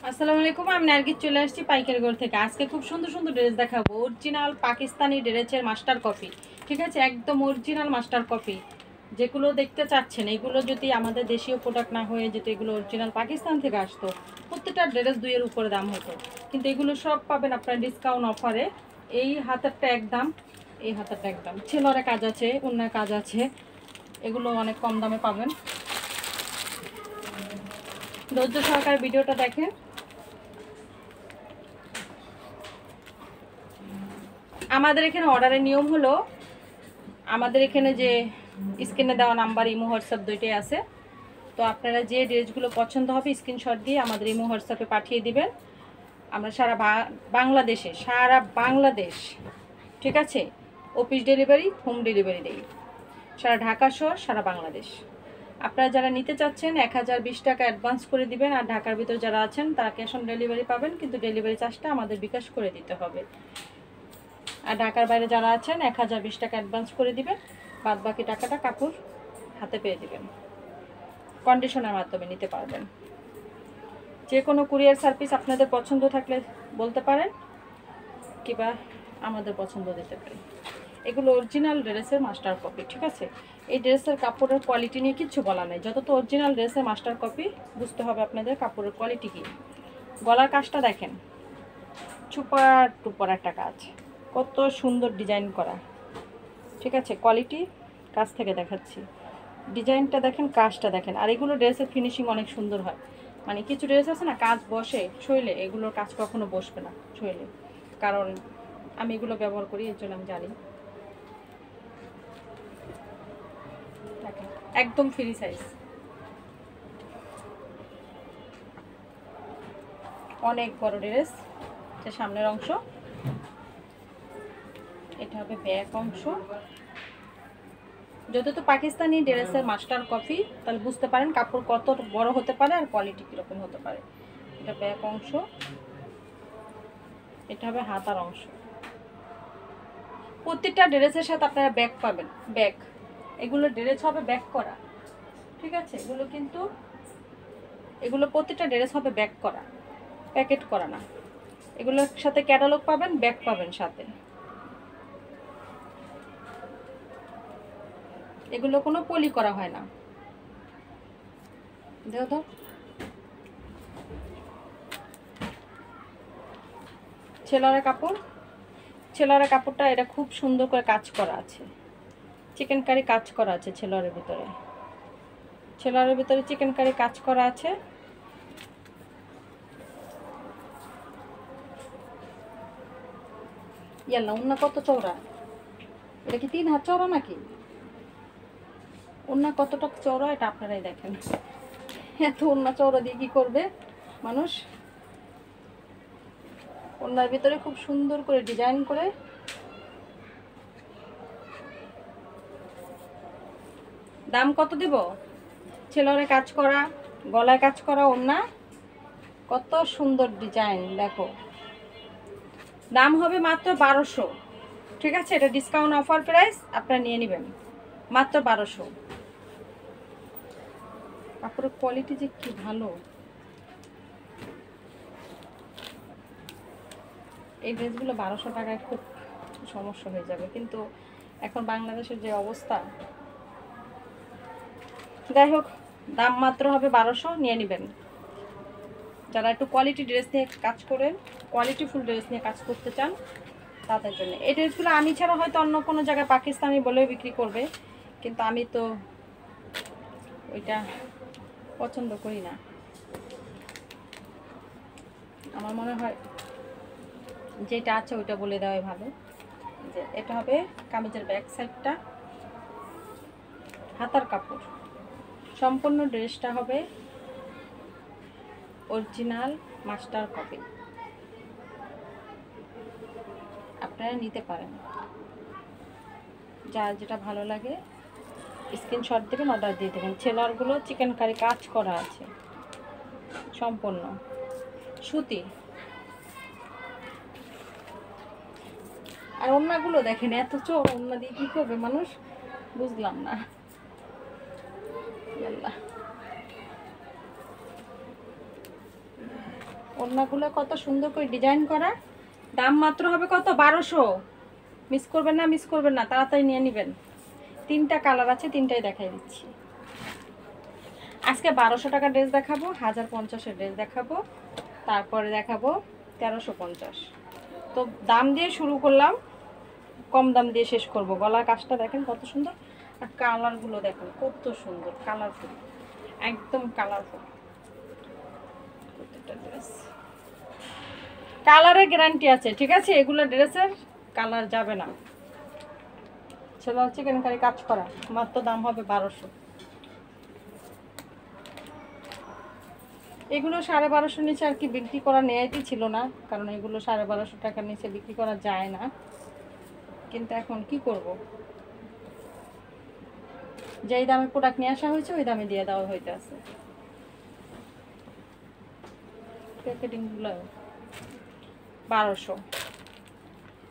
আসসালামু আলাইকুম, আমি নার্গিস চলে আসছি পাইকারি ঘর থেকে। আজকে খুব সুন্দর সুন্দর ড্রেস দেখাবো। অরিজিনাল পাকিস্তানি ড্রেসের মাস্টার কপি, ঠিক আছে, একদম অরিজিনাল মাস্টার কপি। যেগুলো দেখতে চাচ্ছেন, এগুলো যদি আমাদের দেশীয় প্রোডাক্ট না হয়ে যেত, এগুলো অরিজিনাল পাকিস্তান থেকে আসতো, প্রত্যেকটা ড্রেস 2-এর উপরে দাম হতো। কিন্তু এগুলো সব পাবেন আপনার ডিসকাউন্ট অফারে। এই হাতেরটা একদম, এই হাতেরটা একদম, ছেলেরা কাজ আছে, অন্য কাজ আছে, এগুলো অনেক কম দামে পাবেন। ধৈর্য সহকারে ভিডিওটা দেখেন। আমাদের এখানে অর্ডারের নিয়ম হলো, আমাদের এখানে যে স্ক্রিনে দেওয়া নাম্বার, ইমো হোয়াটসঅ্যাপ দুইটাই আছে। তো আপনারা যে ড্রেসগুলো পছন্দ হবে স্ক্রিনশট দিয়ে আমাদের ইমো হোয়াটসঅ্যাপে পাঠিয়ে দিবেন। আমরা সারা বাংলাদেশে, সারা বাংলাদেশ, ঠিক আছে, অফিস ডেলিভারি, হোম ডেলিভারি দেই, সারা ঢাকা শহর, সারা বাংলাদেশ। আপনারা যারা নিতে চাচ্ছেন 1020 টাকা অ্যাডভান্স করে দিবেন। আর ঢাকার ভিতর যারা আছেন তারা ক্যাশ অন ডেলিভারি পাবেন, কিন্তু ডেলিভারি চার্জটা আমাদের বিকাশ করে দিতে হবে। আর ঢাকার বাইরে যারা আছেন 1020 টাকা অ্যাডভান্স করে দিবেন, বাদ বাকি টাকাটা কাপড় হাতে পেয়ে দিবেন। কন্ডিশনের মাধ্যমে নিতে পারবেন। যে কোনো কুরিয়ার সার্ভিস আপনাদের পছন্দ থাকলে বলতে পারেন, কিংবা আমাদের পছন্দ দিতে পারি। এগুলো অরিজিনাল ড্রেসের মাস্টার কপি, ঠিক আছে। এই ড্রেসের কাপড়ের কোয়ালিটি নিয়ে কিচ্ছু বলা নেই। যত তো অরিজিনাল ড্রেসের মাস্টার কপি, বুঝতে হবে আপনাদের কাপড়ের কোয়ালিটি কী। গলার কাজটা দেখেন, চুপার টুপার একটা কাজ, কত সুন্দর ডিজাইন করা, ঠিক আছে। কোয়ালিটি কাছ থেকে দেখাচ্ছি, ডিজাইনটা দেখেন, কাজটা দেখেন। আর এগুলো ড্রেসের ফিনিশিং অনেক সুন্দর হয়। মানে কিছু ড্রেস আছে না, কাজ বসে শৈলে, এগুলোর কাজ কখনো বসবে না শৈলে, কারণ আমি এগুলো ব্যবহার করি, এর জন্য আমি জানি। একদম ফ্রি সাইজ, অনেক বড় ড্রেস। এটা সামনের অংশ, এটা হবে ব্যাক অংশ। যদি তো পাকিস্তানি ড্রেসের মাস্টার কপি, তাহলে বুঝতে পারেন কাপড় কত বড় হতে পারে আর কোয়ালিটি কীরকম হতে পারে। এটা ব্যাক অংশ, এটা হবে হাতার অংশ। প্রত্যেকটা ড্রেসের সাথে আপনারা ব্যাক পাবেন, ব্যাক। এগুলো ড্রেস হবে ব্যাক করা, ঠিক আছে। এগুলো প্রত্যেকটা ড্রেস হবে ব্যাক করা, প্যাকেট করা না। এগুলোর সাথে ক্যাটালগ পাবেন, ব্যাক পাবেন সাথে। এগুলো কোনো পলি করা হয় না। দেখো, ছেলেরা কাপড়, ছেলেরা কাপড়টা এটা খুব সুন্দর করে কাজ করা আছে, চিকেন কারি কাজ করা আছে ছেলের ভিতরে, ছেলের ভিতরে চিকেন কারি কাজ করা আছে। ইয়াল্লা, ওন্না কত চওড়া, এটা কি 3 হাত চওড়া নাকি? ওন্না কতটা চওড়া এটা আপনারাই দেখেন। এত ওন্না চওড়া দিয়ে কি করবে মানুষ? ওন্নার ভিতরে খুব সুন্দর করে ডিজাইন করে, দাম কত দেব? ছেলেরে কাজ করা, গলায় কাজ করা ওন্না, কত সুন্দর ডিজাইন দেখো। দাম হবে মাত্র 1200, ঠিক আছে। এটা ডিসকাউন্ট অফার প্রাইস, আপনারা নিয়ে নেবেন মাত্র 1200। কাপড়ের কোয়ালিটি যে কি ভালো। এই ড্রেসগুলো 1200 টাকায় খুব সমস্যা হয়ে যাবে, কিন্তু এখন বাংলাদেশের যে অবস্থা, যাই হোক, দাম মাত্র হবে 1200, নিয়ে নেবেন। যারা একটু কোয়ালিটি ড্রেস নিয়ে কাজ করেন, কোয়ালিটিফুল ড্রেস নিয়ে কাজ করতে চান, তাদের জন্য এই ড্রেসগুলো। আমি ছাড়া হয়তো অন্য কোনো জায়গায় পাকিস্তানি বলেও বিক্রি করবে, কিন্তু আমি তো ওইটা পছন্দ করি না। আমার মনে হয় যেটা আছে ওইটা বলে দেওয়াই ভালো। যে এটা হবে কামিজের ব্যাক সাইডটা, হাতার কাপড়, সম্পূর্ণ ড্রেসটা হবে অরিজিনাল মাস্টার কপি। আপনারা নিতে পারেন, যার যেটা ভালো লাগে স্ক্রিনশট দেবেন, অর্ডার দিয়ে দেবেন। ছেলারগুলো চিকেন কারি কাজ করা আছে, সম্পূর্ণ সুতি। আর ওন্নাগুলো দেখেন, এত চোর ওন্না দিয়ে কী করবে মানুষ, বুঝলাম না। ওড়নাগুলো কত সুন্দর করে ডিজাইন করা। দাম মাত্র হবে কত? 1200। মিস করবেন না, মিস করবেন না, তাড়াতাড়ি নিয়ে নেবেন। 3টা কালার আছে, 3টাই দেখাই দিচ্ছি। আজকে 1200 টাকা ড্রেস দেখাবো, 1050-এর ড্রেস দেখাবো, তারপরে দেখাবো 1350। তো দাম দিয়ে শুরু করলাম, কম দাম দিয়ে শেষ করব। গলার কাজটা দেখেন কত সুন্দর, আর কালারগুলো দেখেন কত সুন্দর, কালারফুল, একদম কালারফুল। প্রত্যেকটা ড্রেস কালারের গ্যারান্টি আছে, ঠিক আছে? এগুলো ড্রেসের কালার যাবে না। ছেলে হচ্ছে কেনকারি কাজ করা, মাত্র দাম হবে 1200। এগুলো 1250 নিচে আর কি বিক্রি করা নেয়াইতেই ছিল না, কারণ এগুলো 1250 টাকার নিচে বিক্রি করা যায় না। কিন্তু এখন কি করব, যেই দামে প্রোডাক্ট নিয়ে আসা হয়েছে ওই দামে দিয়ে দেওয়া হইতে আছে। প্যাকেটিংগুলো 1200।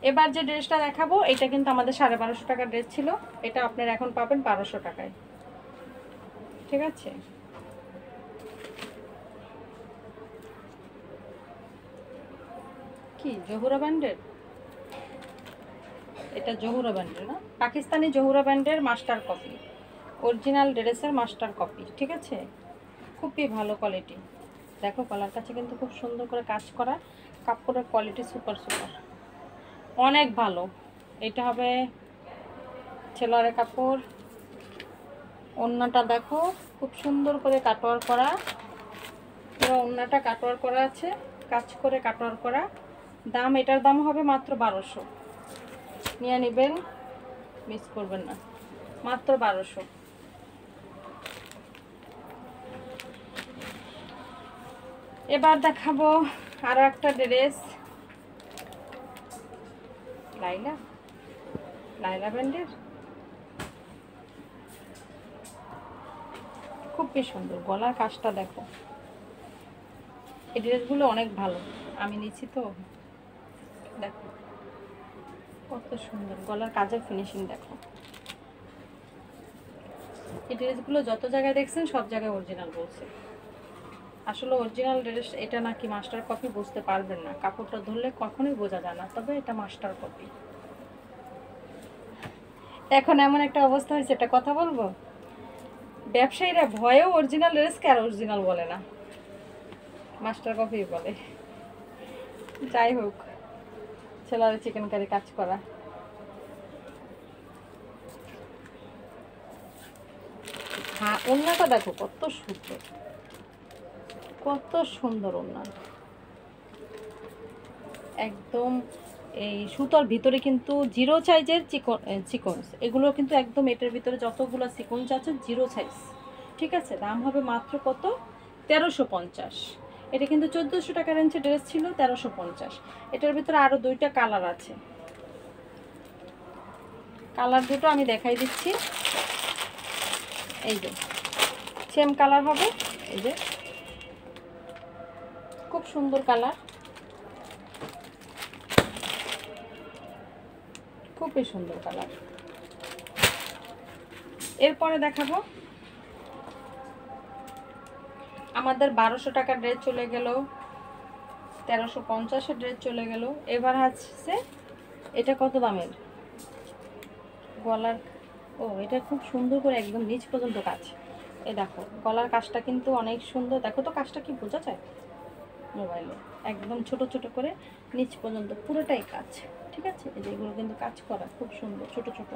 এবার যে ড্রেসটা দেখাবো এটা কিন্তু আমাদের 1250 টাকার ড্রেস ছিল, এটা আপনারা এখন পাবেন 1200 টাকায়, ঠিক আছে? কি জহুরা ব্র্যান্ডের, এটা জহুরা ব্র্যান্ডের না, পাকিস্তানি জহুরা ব্র্যান্ডের মাস্টার কপি, অরিজিনাল ড্রেসের মাস্টার কপি, ঠিক আছে? খুবই ভালো কোয়ালিটি। দেখো কলার কাছে কিন্তু খুব সুন্দর করে কাজ করা, কাপড়ের কোয়ালিটি সুপার সুপার, অনেক ভালো। এটা হবে ছেলের কাপড়। ওড়নাটা দেখো খুব সুন্দর করে কাটওয়ার করা, পুরো ওড়নাটা কাটওয়ার করা আছে, কাজ করে কাটওয়ার করা। দাম, এটার দাম হবে মাত্র 1200। নিয়ে নেবেন, মিস করবেন না, মাত্র 1200। এবার দেখাবো আরো একটা ড্রেস, লাইলা, লাইলা ব্র্যান্ডের, খুবই সুন্দর। গলার কাজটা দেখো, এই ড্রেসগুলো অনেক ভালো, আমি নিচ্ছি তো, দেখো কত সুন্দর গলার কাজের ফিনিশিং। দেখো এই ড্রেসগুলো যত জায়গায় দেখছেন সব জায়গায় অরিজিনাল বলছে। আসলে অরিজিনাল ড্রেস এটা নাকি মাস্টার কপি বুঝতে পারবেন না, কাপড়টা ধরলে কখনোই বোঝা যায় না, তবে এটা মাস্টার কপি। এখন এমন একটা অবস্থা হয়েছে, একটা কথা বলবো, ব্যবসায়ীরা ভয়েও অরিজিনাল ড্রেসকে আর অরিজিনাল বলে না, মাস্টার কপি বলে। যাই হোক, ছেলেরা চিকেন কারি কাজ করা, হ্যাঁ ওড়নাটা দেখো কত সুন্দর, কত সুন্দর ওড়না, একদম এই সুতোর ভিতরে কিন্তু জিরো সাইজের সিকোয়েন্স, এগুলো কিন্তু একদম এটার ভিতরে যতগুলো সিকোয়েন্স আছে জিরো সাইজ, ঠিক আছে? দাম হবে মাত্র কত? 1350। এটা কিন্তু 1400 টাকা রেঞ্জের ড্রেস ছিল, 1350। এটার ভিতরে আরও 2টা কালার আছে, কালার দুটো আমি দেখাই দিচ্ছি। এই যে সেম কালার হবে, এই যে খুব সুন্দর কালার, খুবই সুন্দর কালার। এরপরে দেখাবো আমাদের 1200 টাকার ড্রেস চলে গেল, 1350-এর ড্রেস চলে গেল। এবার আছে এটা কত দামের, গলার, ও এটা খুব সুন্দর করে একদম নিচ পর্যন্ত কাজ। এই দেখো গলার কাজটা কিন্তু অনেক সুন্দর, দেখো তো কাজটা কি বোঝা যায় মোবাইলে, একদম ছোট ছোট করে নিচ পর্যন্ত পুরোটাই কাজ, ঠিক আছে? এই যে এগুলো কিন্তু কাজ করা খুব সুন্দর, ছোট ছোট।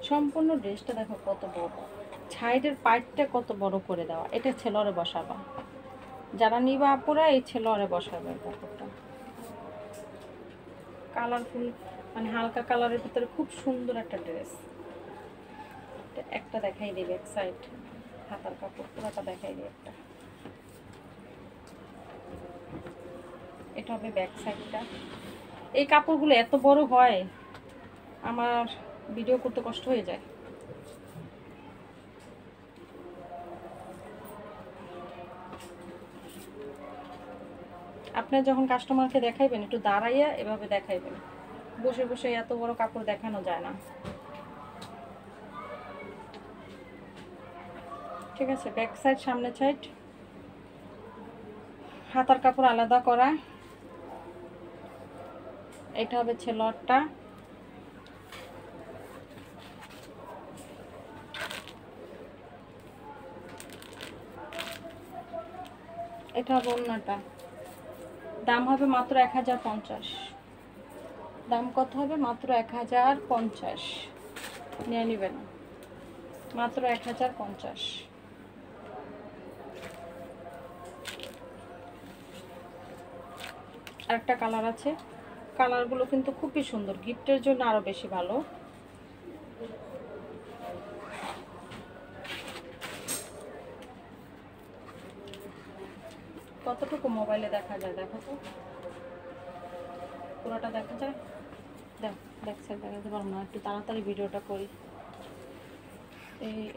সম্পূর্ণ ড্রেসটা দেখো কত বড়, সাইডের পাইপটা কত বড় করে দেওয়া, এটা ছেলরে বসাবা, যারা নিবা আপুরা এই ছেলরে বসাবে। কাপড়টা কালারফুল, মানে হালকা কালারের ভিতরে খুব সুন্দর একটা ড্রেস। একটা দেখাই দিই ব্যাক সাইড, হাতার কাপড় পুরোটা দেখাই দিই একটা, এটা হবে ব্যাক সাইডটা। এই কাপড়গুলো এত বড় হয় আমার ভিডিও করতে কষ্ট হয়ে যায়। আপনার যখন কাস্টমারকে দেখাইবেন একটু দাঁড়াইয়া এভাবে দেখাইবেন, বসে বসে এত বড় কাপড় দেখানো যায় না, ঠিক আছে? ব্যাক সাইড, সামনের সাইড হাতার কাপড় আলাদা করা। এটা হবে ছেলরটা। এটা হবে ওড়নাটা। দাম হবে মাত্র 1050। দাম কত হবে? মাত্র 1050। নিয়ে নেবেন, মাত্র 1050। আরেকটা কালার আছে, কালারগুলো কিন্তু খুবই সুন্দর, গিফটের জন্য আরো বেশি ভালো। কতটুকু মোবাইলে দেখা যায় দেখো তো, পুরোটা দেখা যায়? দেখছে দেখাতে পারবো না, একটু তাড়াতাড়ি ভিডিওটা করি।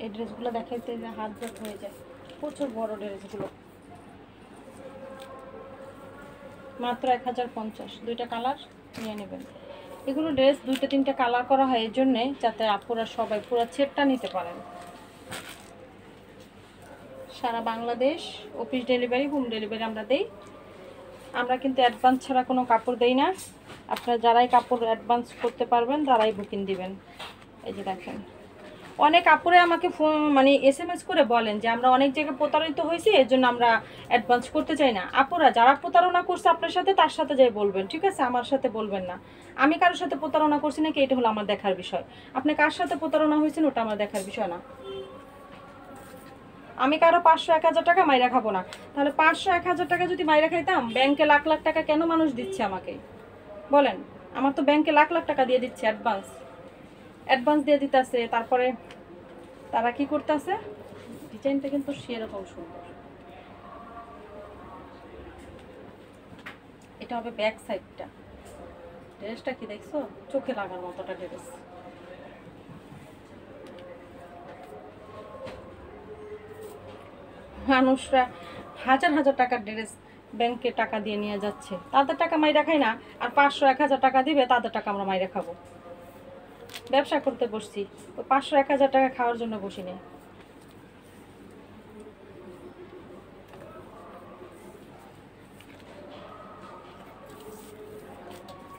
এই ড্রেসগুলো দেখাইতে হাত ব্যাক হয়ে যায়, প্রচুর বড় ড্রেসগুলো। মাত্র 1050, দুইটা কালার নিয়ে নেবেন। এগুলো ড্রেস 2-3টা কালার করা হয় এই জন্যে, যাতে আপুরা সবাই পুরো সেটটা নিতে পারেন। সারা Bangladesh office delivery, home delivery আমরা দেই। আমরা কিন্তু অ্যাডভান্স ছাড়া কোনো কাপড় দেই না। আপনারা যারাই কাপড় অ্যাডভান্স করতে পারবেন তারাই বুকিং দিবেন। এই যে দেখেন, অনেক আপুরে আমাকে ফোন মানে SMS করে বলেন যে আমরা অনেক জায়গায় প্রতারিত হয়েছি, এর জন্য আমরা অ্যাডভান্স করতে চাই না। আপুরা যারা প্রতারণা করছে আপনার সাথে, তার সাথে যাই বলবেন, ঠিক আছে? আমার সাথে বলবেন না। আমি কারোর সাথে প্রতারণা করছি নাকি এটা হলো আমার দেখার বিষয়। আপনি কার সাথে প্রতারণা হয়েছেন ওটা আমার দেখার বিষয় না। আমি কারো 500-1000 টাকা মাইরা খাবো না। তাহলে 500-1000 টাকা যদি মাইরা খাইতাম, ব্যাংকে লাখ লাখ টাকা কেন মানুষ দিচ্ছে আমাকে বলেন? আমার তো ব্যাংকে লাখ লাখ টাকা দিয়ে দিচ্ছে, অ্যাডভান্স দিয়ে দিতেছে। তারপরে তারা কি করতেছে, ডিজাইনটা কিন্তু সেরকম সুন্দর। এটা হবে ব্যাক সাইডটা। ড্রেসটা কি দেখছো? চোখে লাগার মতোটা ড্রেস। মানুষরা হাজার হাজার টাকার ড্রেস ব্যাংকে টাকা দিয়ে নিয়ে যাচ্ছে, তাদের টাকা মাইরা খাই না। আর 500-1000 টাকা দিবে, তাদের টাকা আমরা মাইরা খাবো। ব্যবসা করতে বসছি, তো 500-1000 টাকা খাওয়ার জন্য বসি নেই।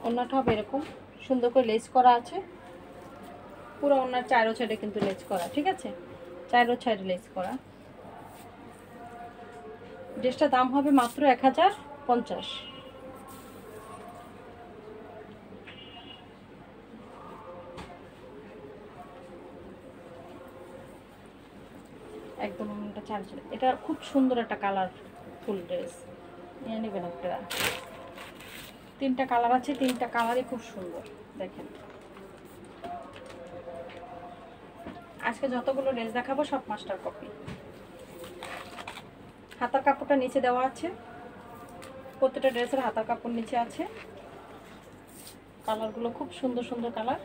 ওড়নাটা হবে এরকম সুন্দর করে লেস করা আছে, পুরো ওড়নার চারো সাইডে কিন্তু লেস করা, ঠিক আছে? চারো সাইডে লেস করা। ড্রেসটার দাম হবে মাত্র 1050। একদম ওড়নাটা চারো সাইডে। এটা খুব সুন্দর একটা কালার ফুল ড্রেস, নিয়ে নেবেন আপনারা। 3টা কালার আছে, 3টা কালারই খুব সুন্দর। দেখেন, আজকে যতগুলো ড্রেস দেখাবো সব মাস্টার কপি। হাতার কাপড়টা নিচে দেওয়া আছে, প্রত্যেকটা ড্রেসের হাতার কাপড় নিচে আছে। কালারগুলো খুব সুন্দর সুন্দর কালার।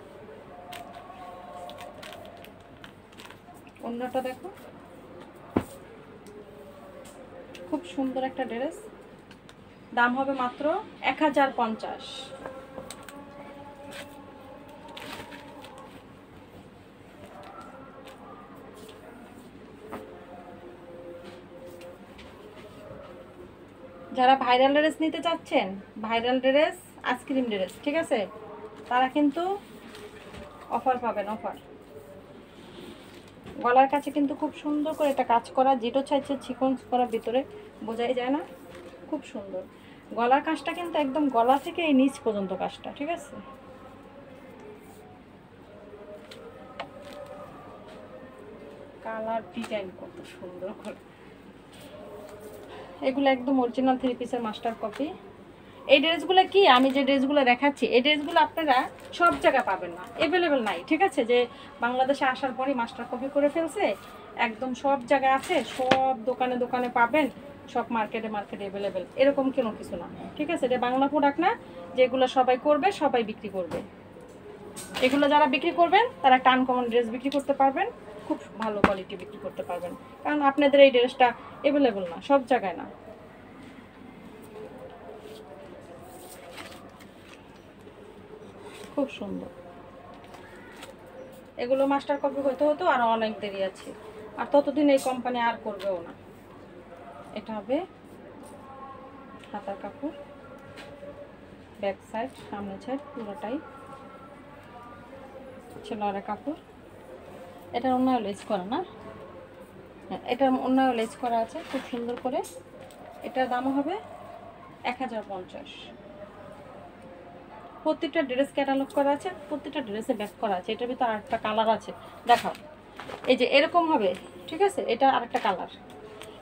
ওড়নাটা দেখো, খুব সুন্দর একটা ড্রেস। দাম হবে মাত্র 1050। যারা ভাইরাল ড্রেস নিতে চাচ্ছেন, ভাইরাল ড্রেস, আইসক্রিম ড্রেস, ঠিক আছে, তারা কিন্তু অফার পাবেন, অফার। গলার কাছে কিন্তু খুব সুন্দর করে এটা কাজ করা, জিটো চাইছে সিকোয়েন্স করা, ভিতরে বোঝাই যায় না, খুব সুন্দর। গলার কাজটা কিন্তু একদম গলা থেকে এই নিচ পর্যন্ত কাজটা, ঠিক আছে? কালার ডিজাইন কত সুন্দর করে। এগুলো একদম অরিজিনাল 3 পিসের মাস্টার কপি। এই ড্রেসগুলো কি, আমি যে ড্রেসগুলো দেখাচ্ছি, এই ড্রেসগুলো আপনারা সব জায়গায় পাবেন না, অ্যাভেলেবেল নাই, ঠিক আছে? যে বাংলাদেশে আসার পরই মাস্টার কপি করে ফেলছে, একদম সব জায়গায় আছে, সব দোকানে দোকানে পাবেন, সব মার্কেটে অ্যাভেলেবেল, এরকম কোনো কিছু না, ঠিক আছে? এটা বাংলা প্রোডাক্ট না যেগুলো সবাই করবে, সবাই বিক্রি করবে। এগুলো যারা বিক্রি করবেন তারা একটা আনকমন ড্রেস বিক্রি করতে পারবেন, খুব ভালো কোয়ালিটি বিক্রি করতে পারবেন, কারণ আপনাদের এই ড্রেসটা অ্যাভেলেবেল না, সব জায়গায় না। খুব সুন্দর। এগুলো মাস্টার কপি হতে হতো আর অনেক দেরি আছে, আর ততদিন এই কোম্পানি আর করবেও না। এটা হবে হাতার কাপড়, ব্যাক সাইড, সামনে সাইড পুরোটাই ছেলের কাপড়। এটার অন্য লেস করা না, হ্যাঁ এটার অন্য লেস করা আছে খুব সুন্দর করে। এটার দাম হবে 1050। প্রত্যেকটা ড্রেস ক্যাটালগ করা আছে, প্রত্যেকটা ড্রেসে ব্যাক করা আছে। এটার ভিতরে আরেকটা কালার আছে, দেখাও। এই যে এরকম হবে, ঠিক আছে, এটা আরেকটা কালার।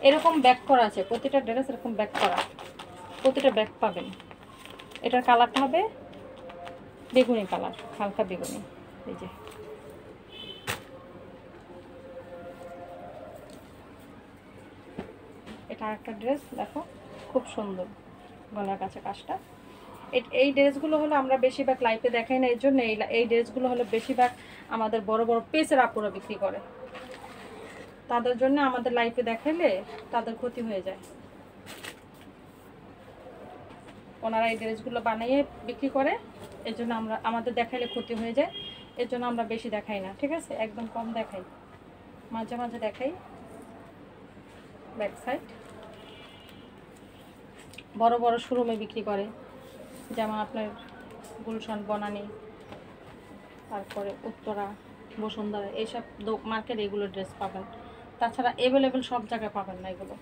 এরকম ব্যাক করা আছে, প্রতিটা ড্রেস এরকম ব্যাক করা, প্রতিটা ব্যাক পাবেন। এটার কালারটা হবে বেগুনি কালার, হালকা বেগুনি। এই যে এটা আরেকটা ড্রেস, দেখো খুব সুন্দর গলার কাছে কাজটা। এই ড্রেসগুলো হলো আমরা বেশিরভাগ লাইভে দেখাই না, এর জন্য এই ড্রেসগুলো হলো বেশিরভাগ আমাদের বড় বড় পেজের আপুরা বিক্রি করে। তাদের জন্য আমাদের লাইভে দেখাইলে তাদের ক্ষতি হয়ে যায়। ওনারা এই ড্রেসগুলো বানিয়ে বিক্রি করে, এর জন্য আমাদের দেখাইলে ক্ষতি হয়ে যায়। এর জন্য আমরা বেশি দেখাই না, ঠিক আছে, একদম কম দেখাই, মাঝে মাঝে দেখাই। ব্যাক সাইড বড় বড় শোরুমে বিক্রি করে, যেমন আপনার গুলশান, বনানী, তারপরে উত্তরা, বসুন্ধরা, এইসব মার্কেট এগুলো ড্রেস পাবেন। তাছাড়া অ্যাভেলেবেল সব জায়গায় পাবেন না এগুলো।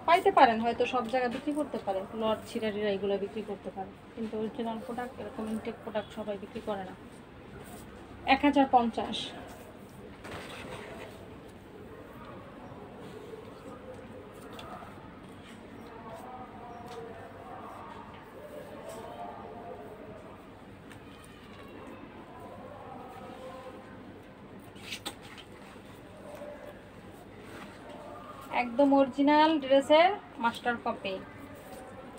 পাইতে পারেন হয়তো, সব জায়গায় বিক্রি করতে পারে, লট ছিঁড়াটিরা এগুলো বিক্রি করতে পারে, কিন্তু অরিজিনাল প্রোডাক্ট এরকম ইনটেক প্রোডাক্ট সবাই বিক্রি করে না। 1050। একদম অরিজিনাল ড্রেসের মাস্টার কপি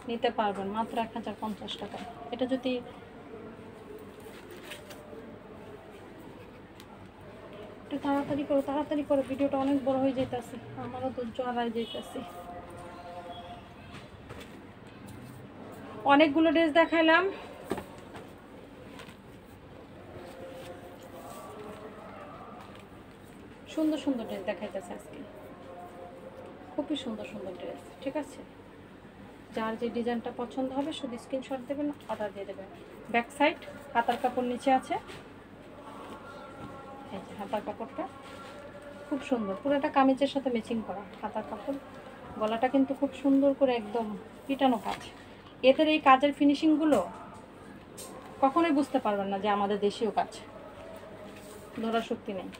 নিতে পারবেন মাত্র 1050 টাকা। এটা যদি একটু তাড়াতাড়ি করো, ভিডিওটা অনেক বড় হয়ে যেতেছে, আমারও ধৈর্য হারাই যেতেছে। অনেকগুলো ড্রেস দেখাইলাম, সুন্দর সুন্দর ড্রেস দেখাইতেছে আজকে, খুবই সুন্দর সুন্দর ড্রেস, ঠিক আছে। যার যে ডিজাইনটা পছন্দ হবে শুধু স্ক্রিনশট দেবেন, অর্ডার দিয়ে দেবেন। ব্যাক সাইড হাতার কাপড় নিচে আছে, এই যে হাতার কাপড়টা খুব সুন্দর, পুরোটা কামিজের সাথে ম্যাচিং করা হাতার কাপড়। গলাটা কিন্তু খুব সুন্দর করে একদম পিটানো কাজ। এদের এই কাজের ফিনিশিংগুলো কখনোই বুঝতে পারবেন না যে আমাদের দেশীয় কাজ, ধরা শক্তি নেই।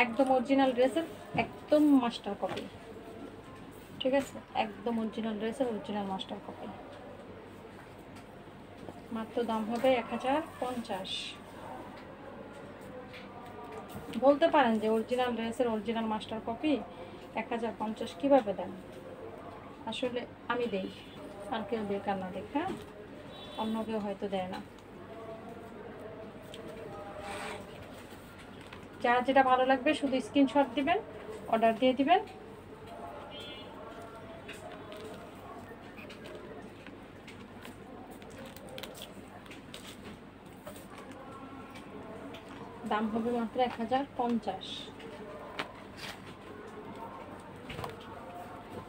একদম অরিজিনাল ড্রেসের একদম মাস্টার কপি, ঠিক আছে, একদম অরিজিনাল ড্রেসের অরিজিনাল মাস্টার কপি। মাত্র দাম হবে 1050। বলতে পারেন যে অরিজিনাল ড্রেসের অরিজিনাল মাস্টার কপি 1050 কীভাবে দেন? আসলে আমি দেই, আর কেউ বেকার না দেখ, হ্যাঁ, অন্য কেউ হয়তো দেয় না। যার যেটা ভালো লাগবে শুধু স্ক্রিনশট দিবেন, অর্ডার দিয়ে দিবেন। দাম হবে মাত্র 1050।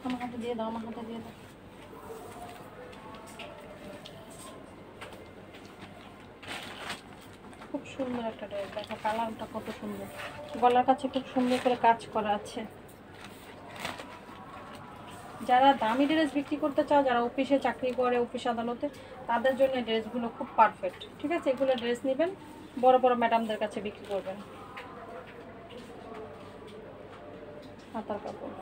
আমার হাতে দিয়ে দাও, আমার হাতে দিয়ে দাও। খুব সুন্দর একটা ড্রেস, দেখো কালারটা কত সুন্দর, গলার কাছে খুব সুন্দর করে কাজ করা আছে। যারা দামি ড্রেস বিক্রি করতে চাও, যারা অফিসে চাকরি করে, অফিস আদালতে, তাদের জন্য ড্রেসগুলো খুব পারফেক্ট, ঠিক আছে। এগুলো ড্রেস নেবেন, বড় বড় ম্যাডামদের কাছে বিক্রি করবেন। হাতার কাপড়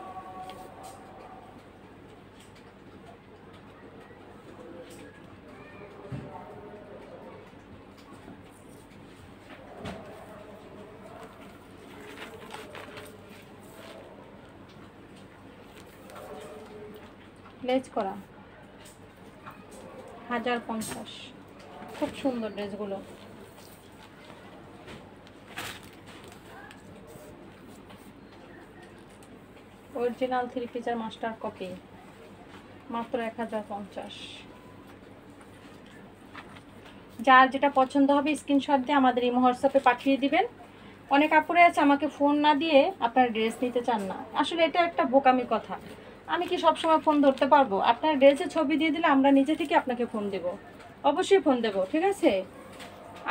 লেজ করা 1050। খুব সুন্দর ড্রেসগুলো। অরিজিনাল 3 পিসের মাস্টার কপি মাত্র 1050। যার যেটা পছন্দ হবে স্ক্রিনশট দিয়ে আমাদের ইমো হোয়াটসঅ্যাপে পাঠিয়ে দিবেন। অনেক আপুরে আছে আমাকে ফোন না দিয়ে আপনার ড্রেস নিতে চান না, আসলে এটা একটা বোকামি কথা। আমি কি সবসময় ফোন ধরতে পারবো? আপনার ড্রেসের ছবি দিয়ে দিলে আমরা নিজে থেকে আপনাকে ফোন দেব, অবশ্যই ফোন দেব, ঠিক আছে?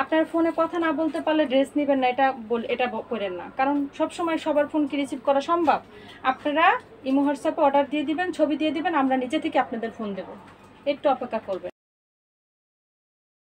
আপনার ফোনে কথা না বলতে পারলে ড্রেস নেবেন না, এটা করেন না, কারণ সবসময় সবার ফোন কি রিসিভ করা সম্ভব? আপনারা ইমো হোয়াটসঅ্যাপে অর্ডার দিয়ে দিবেন, ছবি দিয়ে দিবেন, আমরা নিজে থেকে আপনাদের ফোন দেব, একটু অপেক্ষা করবেন।